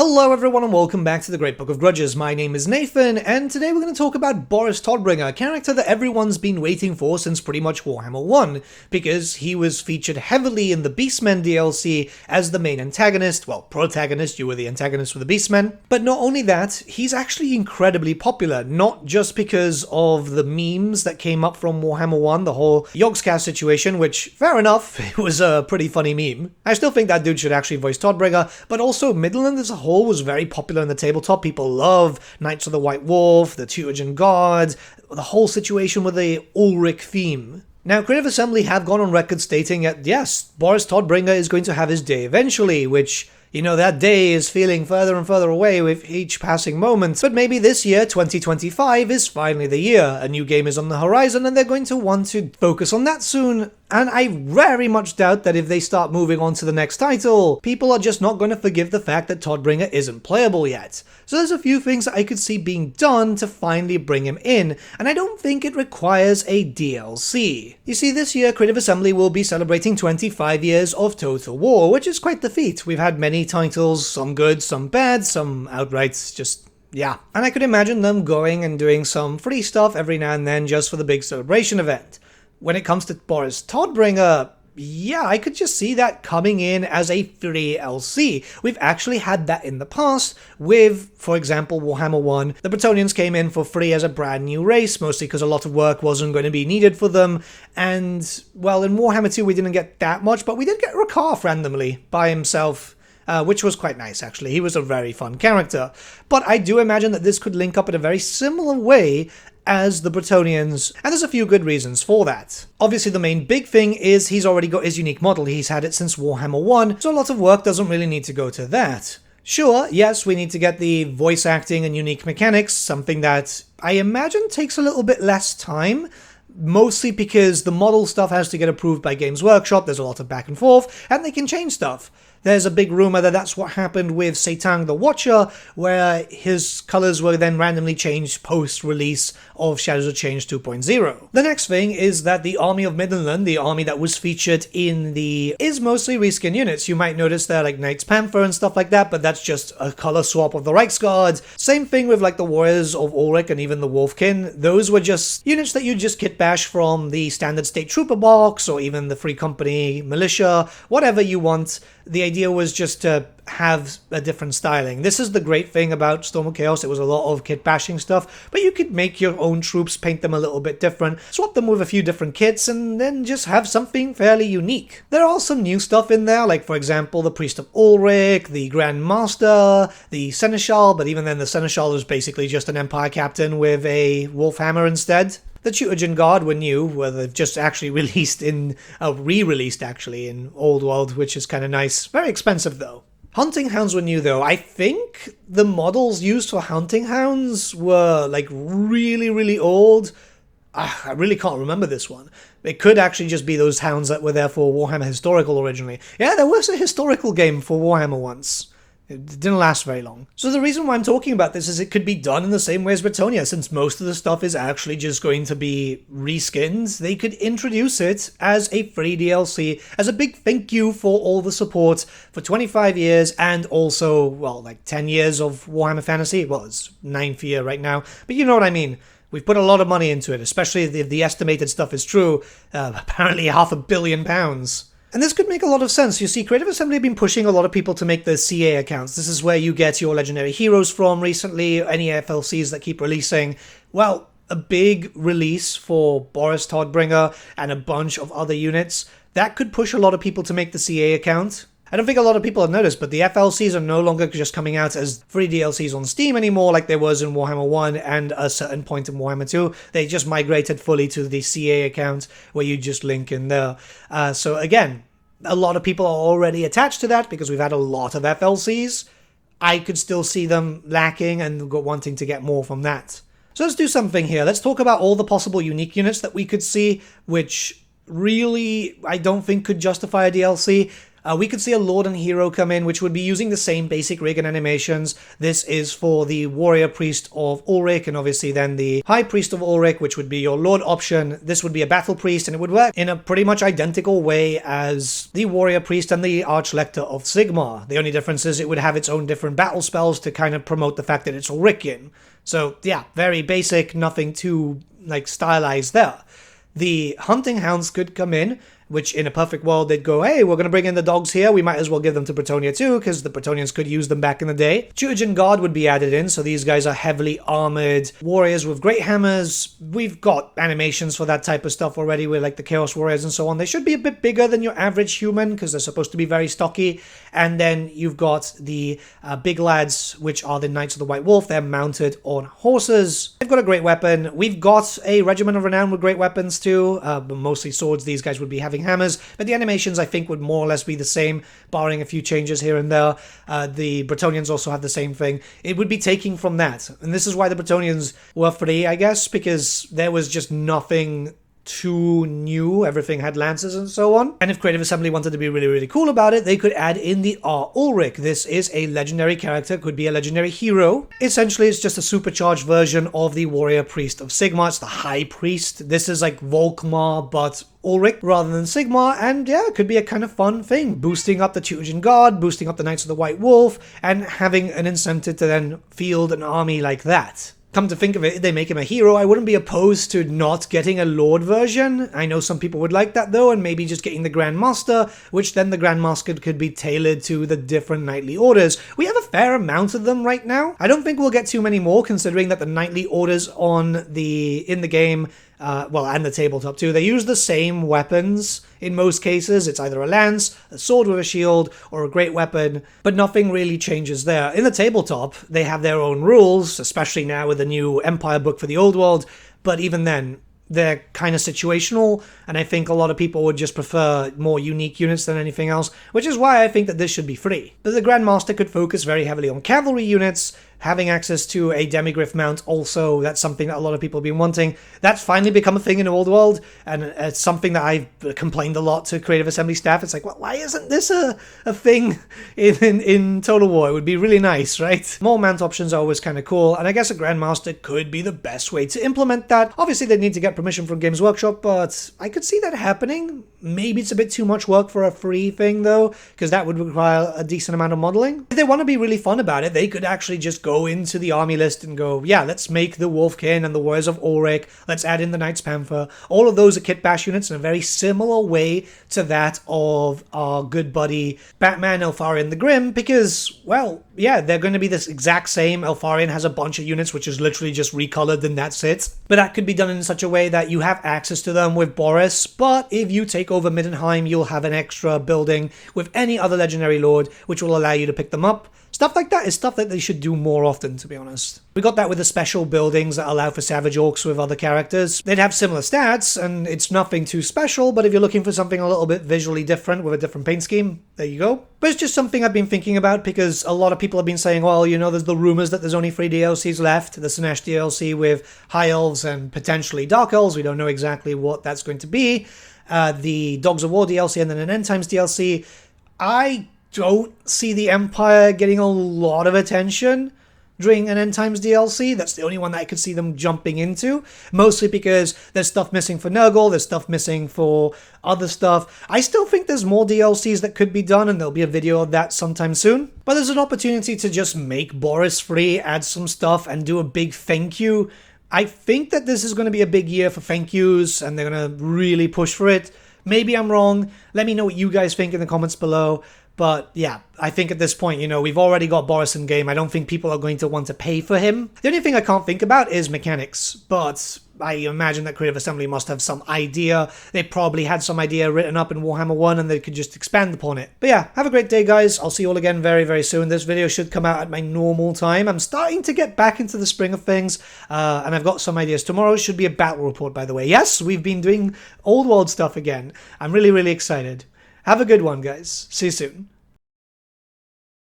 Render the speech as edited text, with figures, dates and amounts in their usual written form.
Hello everyone and welcome back to the Great Book of Grudges. My name is Nathan, and today we're going to talk about Boris Todbringer, a character that everyone's been waiting for since pretty much Warhammer 1, because he was featured heavily in the Beastmen DLC as the main antagonist, well, protagonist, you were the antagonist with the Beastmen. But not only that, he's actually incredibly popular, not just because of the memes that came up from Warhammer 1, the whole Yogscast situation, which, fair enough, it was a pretty funny meme. I still think that dude should actually voice Todbringer, but also Midland as a whole was very popular in the tabletop. People love Knights of the White Wolf, the Teutogen Guard, the whole situation with the Ulrich theme. Now, Creative Assembly have gone on record stating that, yes, Boris Todbringer is going to have his day eventually, which, you know, that day is feeling further and further away with each passing moment. But maybe this year, 2025, is finally the year. A new game is on the horizon and they're going to want to focus on that soon. And I very much doubt that if they start moving on to the next title, people are just not going to forgive the fact that Todbringer isn't playable yet. So there's a few things that I could see being done to finally bring him in, and I don't think it requires a DLC. You see, this year Creative Assembly will be celebrating 25 years of Total War, which is quite the feat. We've had many titles, some good, some bad, some outright just... yeah. And I could imagine them going and doing some free stuff every now and then just for the big celebration event. When it comes to Boris Todbringer, yeah, I could just see that coming in as a free LC. We've actually had that in the past with, for example, Warhammer 1. The Bretonnians came in for free as a brand new race, mostly because a lot of work wasn't going to be needed for them. And, well, in Warhammer 2 we didn't get that much, but we did get Rakarth randomly by himself. Which was quite nice, actually. He was a very fun character. But I do imagine that this could link up in a very similar way as the Bretonnians, and there's a few good reasons for that. Obviously, the main big thing is he's already got his unique model. He's had it since Warhammer 1, so a lot of work doesn't really need to go to that. Sure, yes, we need to get the voice acting and unique mechanics, something that I imagine takes a little bit less time, mostly because the model stuff has to get approved by Games Workshop, there's a lot of back and forth, and they can change stuff. There's a big rumor that that's what happened with Seitan the Watcher, where his colors were then randomly changed post-release of Shadows of Change 2.0. The next thing is that the Army of Midland, the army that was featured in is mostly reskin units. You might notice they're like Knights Panther and stuff like that, but that's just a color swap of the Reichsguard. Same thing with like the Warriors of Ulrich and even the Wolfkin. Those were just units that you just kit bash from the standard State Trooper box, or even the Free Company Militia, whatever you want. The idea was just to have a different styling. This is the great thing about Storm of Chaos. It was a lot of kit bashing stuff, but you could make your own troops, paint them a little bit different, swap them with a few different kits, and then just have something fairly unique. There are some new stuff in there, like for example the Priest of Ulrich, the Grand Master, the Seneschal, but even then the Seneschal is basically just an Empire captain with a wolf hammer instead. The Teutogen Guard were new, where they've just actually re-released in Old World, which is kind of nice. Very expensive though. Hunting Hounds were new though. I think the models used for Hunting Hounds were like really, really old. I really can't remember this one. It could actually just be those hounds that were there for Warhammer Historical originally. Yeah, there was a historical game for Warhammer once. It didn't last very long. So the reason why I'm talking about this is it could be done in the same way as Bretonnia, since most of the stuff is actually just going to be reskins. They could introduce it as a free DLC, as a big thank you for all the support for 25 years, and also, well, like 10 years of Warhammer Fantasy. Well, it's 9th year right now, but you know what I mean. We've put a lot of money into it, especially if the estimated stuff is true. Apparently £500 million. And this could make a lot of sense. You see, Creative Assembly have been pushing a lot of people to make the CA accounts. This is where you get your legendary heroes from recently, any FLCs that keep releasing. Well, a big release for Boris Todbringer and a bunch of other units, that could push a lot of people to make the CA account. I don't think a lot of people have noticed, but the FLCs are no longer just coming out as free DLCs on Steam anymore like there was in Warhammer 1 and a certain point in Warhammer 2. They just migrated fully to the CA account where you just link in there. So again, a lot of people are already attached to that because we've had a lot of FLCs. I could still see them lacking and wanting to get more from that. So let's do something here. Let's talk about all the possible unique units that we could see, which really I don't think could justify a DLC. We could see a Lord and Hero come in, which would be using the same basic rig and animations. This is for the Warrior Priest of Ulrich, and obviously then the High Priest of Ulrich, which would be your Lord option. This would be a Battle Priest, and it would work in a pretty much identical way as the Warrior Priest and the Archlector of Sigmar. The only difference is it would have its own different battle spells to kind of promote the fact that it's Ulrichian. So yeah, very basic, nothing too like stylized there. The Hunting Hounds could come in, which in a perfect world they'd go, hey, we're going to bring in the dogs here, we might as well give them to Bretonnia too, because the Bretonians could use them back in the day. Tutogen Guard would be added in, so these guys are heavily armored warriors with great hammers. We've got animations for that type of stuff already with like the Chaos Warriors and so on. They should be a bit bigger than your average human, because they're supposed to be very stocky. And then you've got the big lads, which are the Knights of the White Wolf. They're mounted on horses. They've got a great weapon. We've got a Regiment of Renown with great weapons too, but mostly swords. These guys would be having hammers, but the animations I think would more or less be the same, barring a few changes here and there. The Bretonians also have the same thing. It would be taking from that, and this is why the Bretonians were free, I guess, because there was just nothing too new. Everything had lances and so on. And if Creative Assembly wanted to be really, really cool about it, they could add in the R. Ulrich. This is a legendary character, could be a legendary hero. Essentially, it's just a supercharged version of the Warrior Priest of Sigmar. It's the High Priest. This is like Volkmar, but Ulrich rather than Sigmar, and yeah, it could be a kind of fun thing, boosting up the Tutogen Guard, boosting up the Knights of the White Wolf, and having an incentive to then field an army like that. Come to think of it, if they make him a hero, I wouldn't be opposed to not getting a Lord version. I know some people would like that though, and maybe just getting the Grandmaster, which then the Grandmaster could be tailored to the different knightly orders. We have a fair amount of them right now. I don't think we'll get too many more, considering that the knightly orders in the game, and the tabletop too, they use the same weapons in most cases. It's either a lance, a sword with a shield, or a great weapon, but nothing really changes there. In the tabletop, they have their own rules, especially now with the new Empire book for the Old World, but even then, they're kind of situational, and I think a lot of people would just prefer more unique units than anything else, which is why I think that this should be free. But the Grandmaster could focus very heavily on cavalry units, having access to a demigryph mount also. That's something that a lot of people have been wanting. That's finally become a thing in the Old World, and it's something that I've complained a lot to Creative Assembly staff. It's like, well, why isn't this a thing in Total War? It would be really nice, right? More mount options are always kind of cool, and I guess a Grandmaster could be the best way to implement that. Obviously, they need to get permission from Games Workshop, but I could see that happening. Maybe it's a bit too much work for a free thing, though, because that would require a decent amount of modeling. If they want to be really fun about it, they could actually just go into the army list and go, yeah, let's make the Wolfkin and the Warriors of Ulrich, let's add in the Knights Panther. All of those are kit bash units in a very similar way to that of our good buddy Batman Elfarion the Grim, because, well, yeah, they're going to be this exact same. Elfarion has a bunch of units which is literally just recolored and that's it. But that could be done in such a way that you have access to them with Boris, but if you take over Middenheim, you'll have an extra building with any other legendary lord, which will allow you to pick them up. Stuff like that is stuff that they should do more often, to be honest. We got that with the special buildings that allow for Savage Orcs with other characters. They'd have similar stats, and it's nothing too special, but if you're looking for something a little bit visually different with a different paint scheme, there you go. But it's just something I've been thinking about, because a lot of people have been saying, well, you know, there's the rumors that there's only 3 DLCs left. The Sinesh DLC with High Elves and potentially Dark Elves. We don't know exactly what that's going to be. The Dogs of War DLC and then an End Times DLC. I don't see the Empire getting a lot of attention during an End Times DLC. That's the only one that I could see them jumping into, mostly because there's stuff missing for Nurgle, there's stuff missing for other stuff. I still think there's more DLCs that could be done, and there'll be a video of that sometime soon. But there's an opportunity to just make Boris free, add some stuff, and do a big thank you. I think that this is going to be a big year for thank yous, and they're going to really push for it. Maybe I'm wrong. Let me know what you guys think in the comments below. But yeah, I think at this point, you know, we've already got Boris in game. I don't think people are going to want to pay for him. The only thing I can't think about is mechanics, but I imagine that Creative Assembly must have some idea. They probably had some idea written up in Warhammer 1 and they could just expand upon it. But yeah, have a great day, guys. I'll see you all again very, very soon. This video should come out at my normal time. I'm starting to get back into the swing of things, and I've got some ideas. Tomorrow should be a battle report, by the way. Yes, we've been doing Old World stuff again. I'm really, really excited. Have a good one, guys. See you soon.